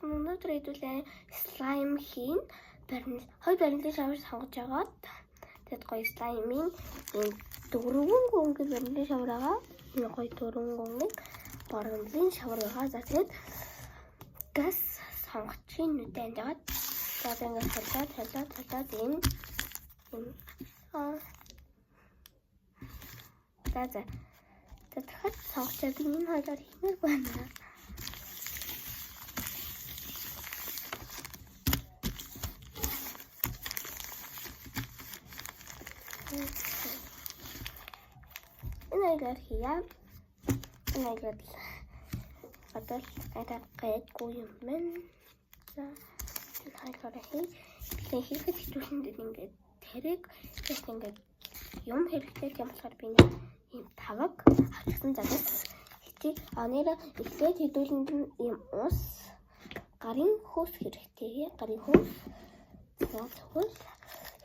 өнөөдөр хэдүүлээ слайм хийн. Хоёр баримтын шавар сонгож агаад тэгэд гоё слаймын ийм дөрвөн гүнгийн баримтын шавар байгаа. Энэ гоё дөрвөн гүнгийн баримтын шавар байгаа. За тэгэд газ сонгочихын нүдэ анжаад за ингээд талаад энэ за дахиад сонгочоо би энэ хоёроор хиймээр байна. Энэ хоёроор хийя. Энэ хоёроор одоо арай гайгүй юм байна. За энэ хоёроор хийхэд хэвчүүлэндээ ингээд тэрэг ингээд юм хэрэгтэй юм болохоор би ийм таваг хавчсан загас хичээ анера эхлээд хэдүүлэнд нь ийм ус гарын хөөс хэрэгтэй. Гарын хөөс за тэгвэл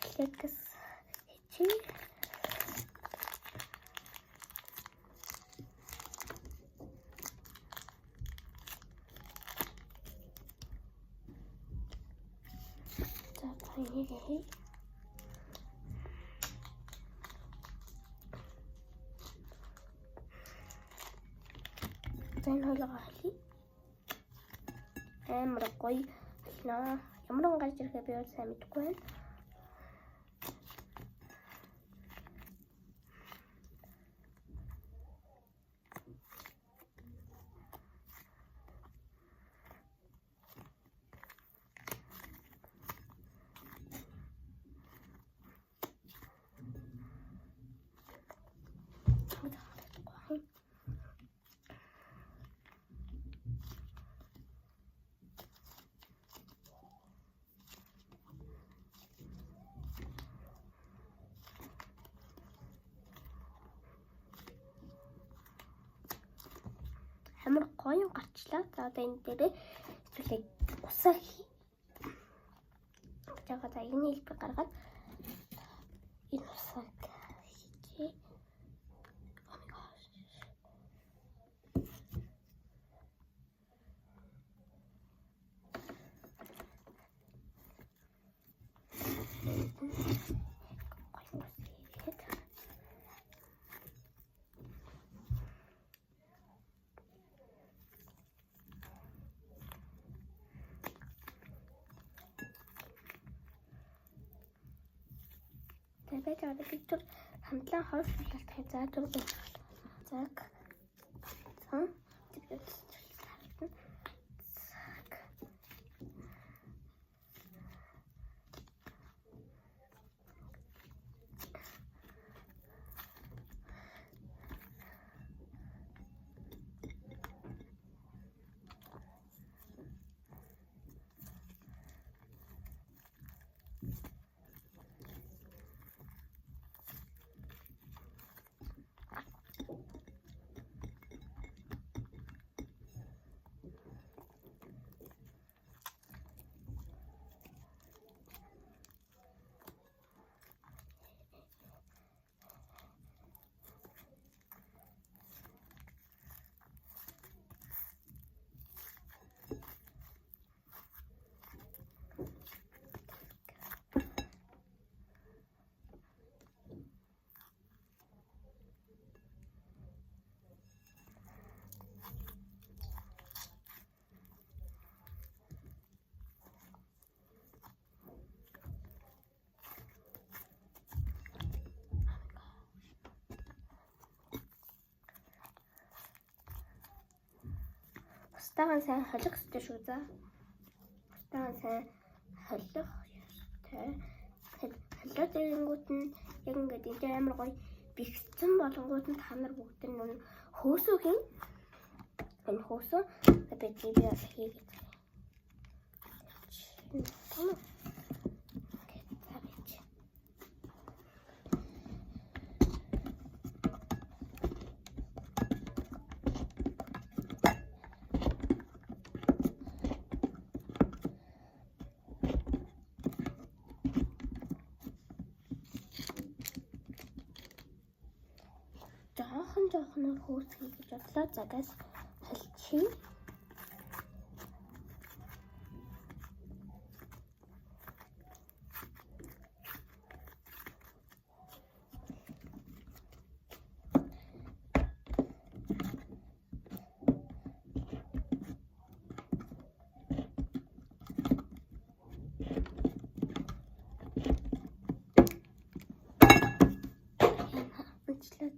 эхлээд газ хичээ за баярлалаа. Энэ хоёроо хий. Амар гоё болно. Ямар гарч ирэхээ би бол сайн мэдэхгүй байна. Амар гоё гарчлаа. За одоо энэ дээрээ хэвлэг усаа хий. Жага за энэ хэлбэр гаргаад энэ усаа хийчихье. Oh my gosh. Тэгээд одоо пиктур хамтлан хойш шалгах за дөрөв цаг Устагаан сайн холих хэрэгтэй шүү за. Устагаан сайн холих ёстой. Холиод ирэнгүүт нь яг ингээд энэ амар гоё бэлгцэн болонгууд нь та нар бүгд нь хөөсөө хийн. Энэ хөөсөө би хийгээд. Жоохон хөөс хийж бодлоо. За газ холчих.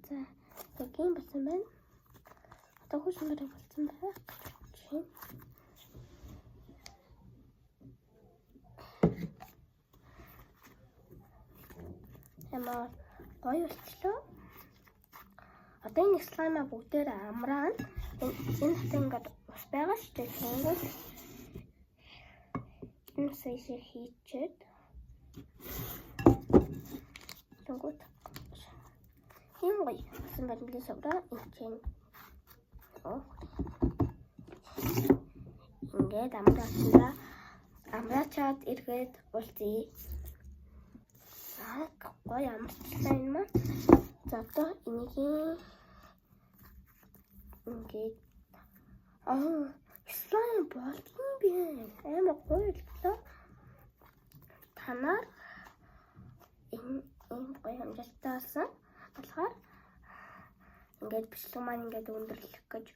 За яг юм болсон байна. Одоо хөөсмөр болсон байх гэж байна. Ямар гоё болчихлоо. Одоо энэ слаймаа бүгдээр амраана. Энэ хатан ингээд ус байгаа шүү дээ. Тэнгүүд энэ сэшээ хийчихэд тэнгүүд юм гоё. Сэмбэл билээ савраа инчэн. Ингээд амраачаад эргээд уулзъя. Гоё амарчлаа энэ маань. За одоо энийг ингээд слайм болтгоо би амар гоё боллоо. Танаар энэ гоё амжилттай болсон болохоор ингээд бичлэг маань ингээд өндөрлөх гэж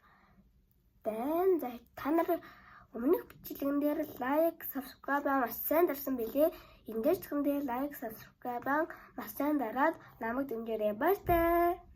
байна. За та нар өмнөх бичлэгэн дээр лайк, subscribe маш сайн дарсан билээ. Энэ дээр ч юм дээр лайк, subscribe маш сайн дараад намайг дэмжээрэй. Баярлалаа.